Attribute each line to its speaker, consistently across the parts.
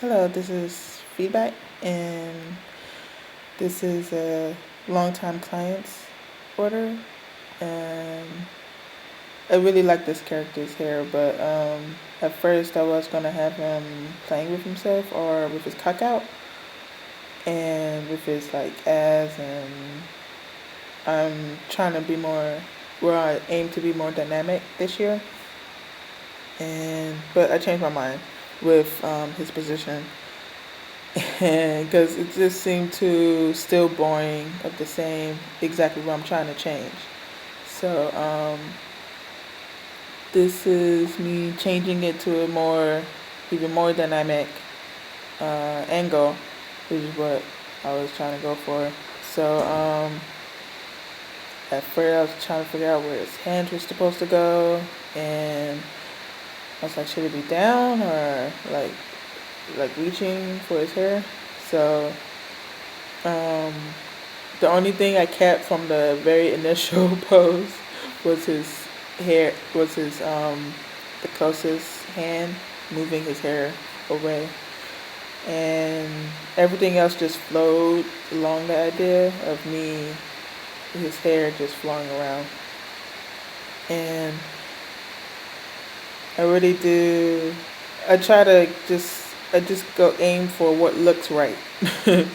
Speaker 1: Hello, this is feedback, and this is a longtime client's order. And I really like this character's hair, but at first I was gonna have him playing with himself or with his cock out and with his like ass, and I'm trying to be more. Where I aim to be more dynamic this year, and but I changed my mind with his position. And because it just seemed to still boring of the same exactly what I'm trying to change. So this is me changing it to a more, even more dynamic angle, which is what I was trying to go for. So at first I was trying to figure out where his hands were supposed to go, and I was like, should it be down or like reaching for his hair? So um, the only thing I kept from the very initial pose was his hair, was his the closest hand moving his hair away, and everything else just flowed along the idea of me, his hair just flowing around. And I really do. I try to I just go aim for what looks right, and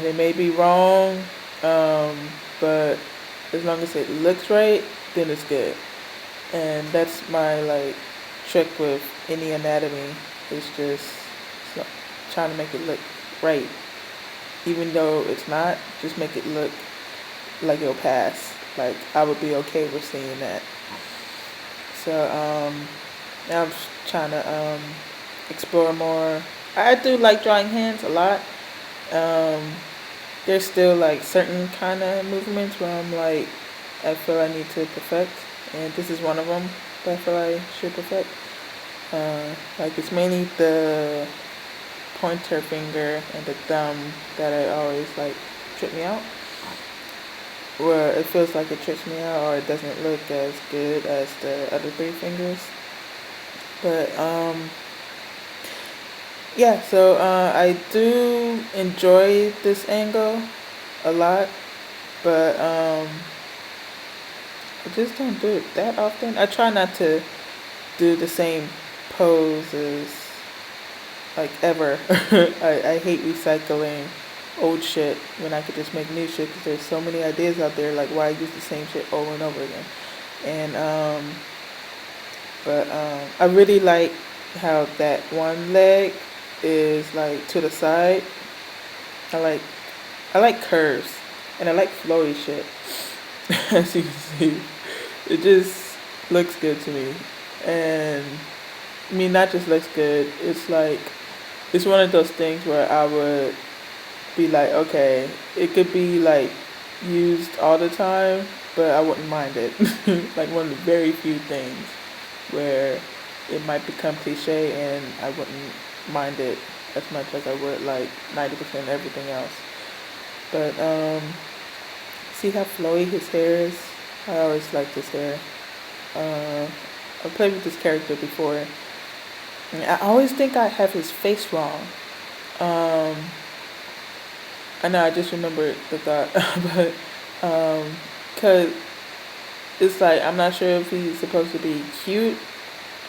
Speaker 1: it may be wrong, um, but as long as it looks right, then it's good. And that's my like trick with any anatomy. It's just so- trying to make it look right, even though it's not. Just make it look like it'll pass. Like I would be okay with seeing that. So now I'm trying to explore more. I do like drawing hands a lot. Um, there's still like certain kind of movements where I'm like, I feel I need to perfect, and this is one of them that I feel I should perfect. Like it's mainly the pointer finger and the thumb that I always like trip me out. Where it feels like it trips me out, or it doesn't look as good as the other three fingers. But yeah, so I do enjoy this angle a lot, but I just don't do it that often. I try not to do the same poses like ever. I hate recycling old shit when I could just make new shit because there's so many ideas out there. Like why use the same shit over and over again? And but I really like how that one leg is like to the side. I like I like curves, and I like flowy shit. As you can see, it just looks good to me. And I mean, not just looks good. It's like it's one of those things where I would be like, okay, it could be like used all the time, but I wouldn't mind it. Like one of the very few things where it might become cliche and I wouldn't mind it as much as I would like 90% everything else. But see how flowy his hair is? I always liked his hair. Uh, I played with this character before, and I always think I have his face wrong. Um, I know I just remembered the thought, but cause it's like I'm not sure if he's supposed to be cute.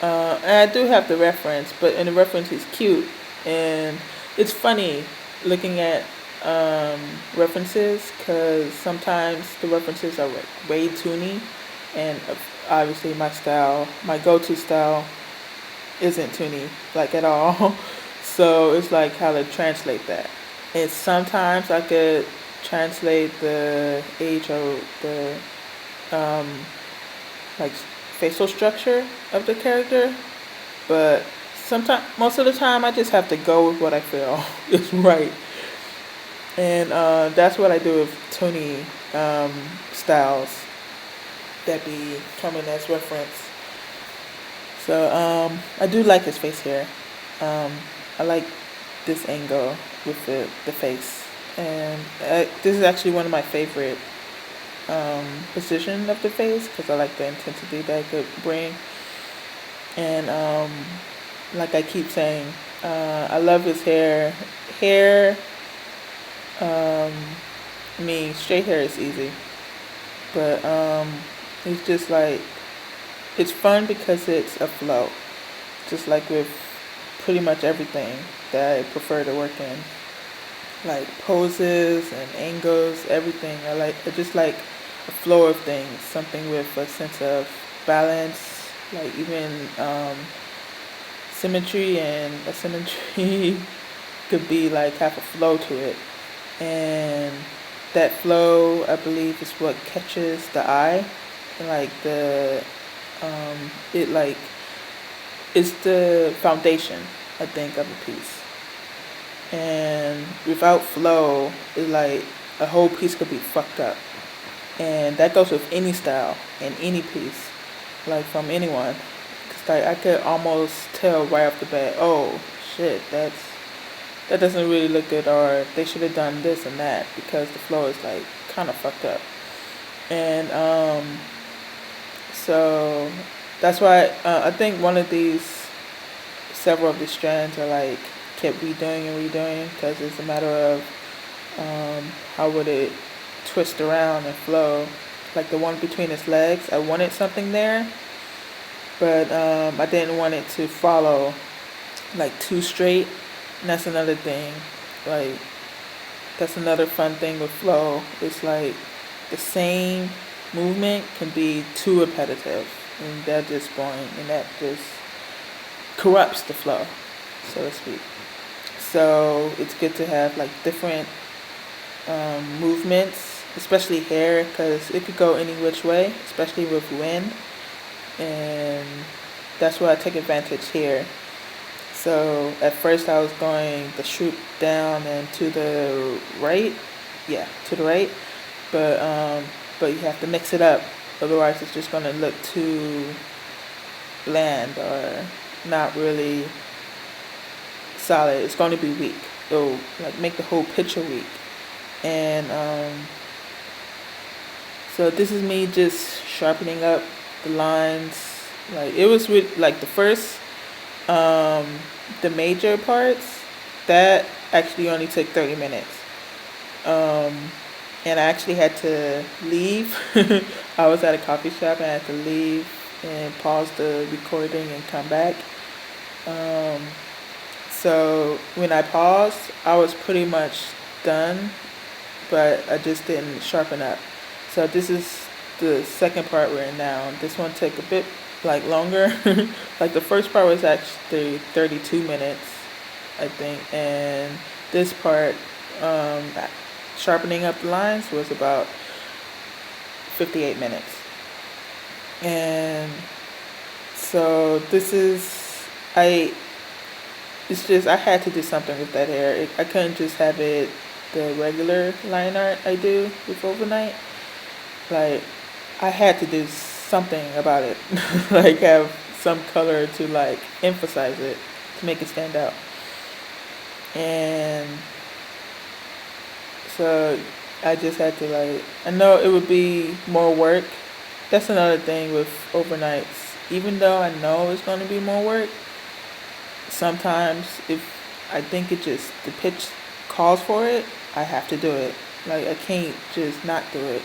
Speaker 1: And I do have the reference, but in the reference he's cute, and it's funny looking at um, references because sometimes the references are like way toony, and obviously my go-to style, isn't toony like at all. So it's like how to translate that. And sometimes I could translate the age or the um, like facial structure of the character, but sometimes most of the time I just have to go with what I feel is right, and that's what I do with Tony styles that be coming as reference. So I do like his face here. Um, I like this angle with the face, and this is actually one of my favorite position of the face because I like the intensity that it could bring. And like I keep saying, I love his hair. Hair, I mean, straight hair is easy, but it's just like it's fun because it's a flow, just like with pretty much everything that I prefer to work in, like poses and angles, everything. I just like a flow of things, something with a sense of balance, like even symmetry and asymmetry could be like have a flow to it. And that flow, I believe, is what catches the eye. And like it like it's the foundation, I think, of a piece. And without flow, it's like a whole piece could be fucked up. And that goes with any style and any piece, like from anyone. Cause like I could almost tell right off the bat, oh shit, that doesn't really look good, or they should have done this and that because the flow is like kind of fucked up. And so that's why I think several of these strands are like kept redoing and redoing because it's a matter of how would it twist around and flow. Like the one between his legs, I wanted something there, but I didn't want it to follow like too straight. And that's another thing. Like that's another fun thing with flow. It's like the same movement can be too repetitive, and that just boring, and that just corrupts the flow, so to speak. So it's good to have like different movements, especially hair, because it could go any which way, especially with wind, and that's why I take advantage here. So at first I was going the shoot down and to the right, yeah, to the right, but you have to mix it up, otherwise it's just gonna look too bland or not really solid. It's going to be weak. It'll like make the whole picture weak. And so this is me just sharpening up the lines. Like it was with like the first the major parts that actually only took 30 minutes. And I actually had to leave. I was at a coffee shop and I had to leave and pause the recording and come back. So when I paused, I was pretty much done, but I just didn't sharpen up. So this is the second part we're in now. This one took a bit like longer. Like the first part was actually 32 minutes, I think, and this part, sharpening up the lines, was about 58 minutes. And so it's just I had to do something with that hair. I couldn't just have it the regular line art I do with overnight. Like I had to do something about it. Like have some color to like emphasize it, to make it stand out. And so I just had to like, I know it would be more work. That's another thing with overnights. Even though I know it's going to be more work, sometimes if I think the pitch calls for it, I have to do it. Like I can't just not do it.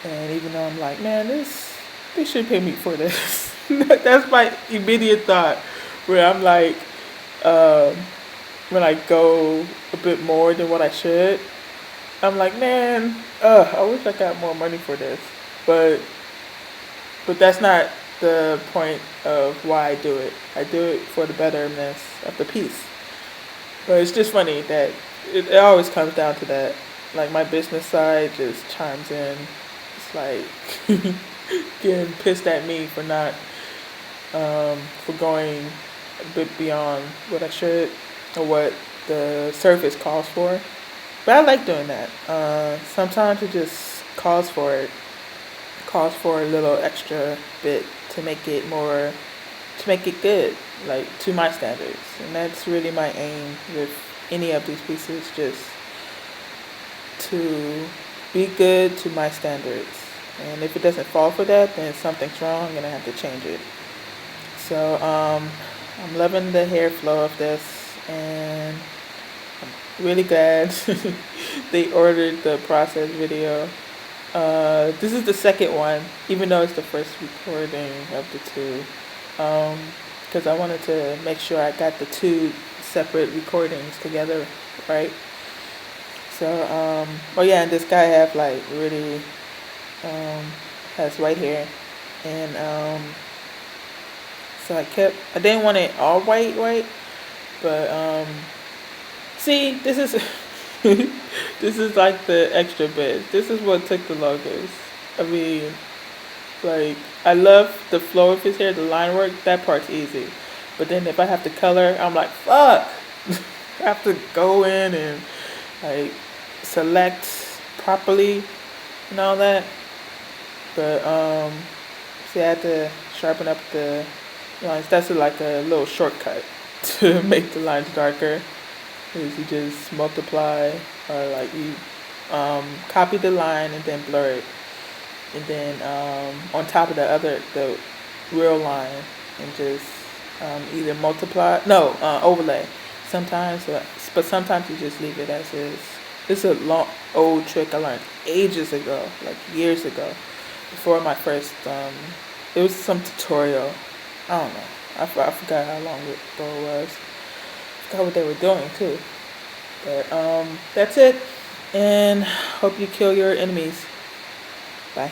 Speaker 1: And even though I'm like, man, they should pay me for this. That's my immediate thought, where I'm like, when I go a bit more than what I should, I'm like, man, I wish I got more money for this. But that's not the point of why I do it. I do it for the betterment of the piece. But it's just funny that it always comes down to that. Like my business side just chimes in. It's like getting pissed at me for not for going a bit beyond what I should or what the surface calls for. But I like doing that. Sometimes it just calls for it. Calls for a little extra bit to make it good, like to my standards. And that's really my aim with any of these pieces, just to be good to my standards. And if it doesn't fall for that, then something's wrong and I have to change it. So I'm loving the hair flow of this, and I'm really glad they ordered the process video. This is the second one, even though it's the first recording of the two, because I wanted to make sure I got the two separate recordings together, right? So, oh yeah, and this guy have like really, has white hair, and so I didn't want it all white, but see, this is this is like the extra bit. This is what took the longest. I mean, like, I love the flow of his hair, the line work. That part's easy, but then if I have to color, I'm like, fuck. I have to go in and like select properly and all that. But see, I had to sharpen up the lines. That's like a little shortcut to make the lines darker. Is you just multiply, or like you copy the line and then blur it, and then on top of the real line, and just either multiply, no, overlay sometimes, but sometimes you just leave it as is. This is a long old trick I learned ages ago, like years ago, before my first it was some tutorial. I don't know. I forgot how long ago it was. I forgot what they were doing too. But that's it. And hope you kill your enemies. Bye.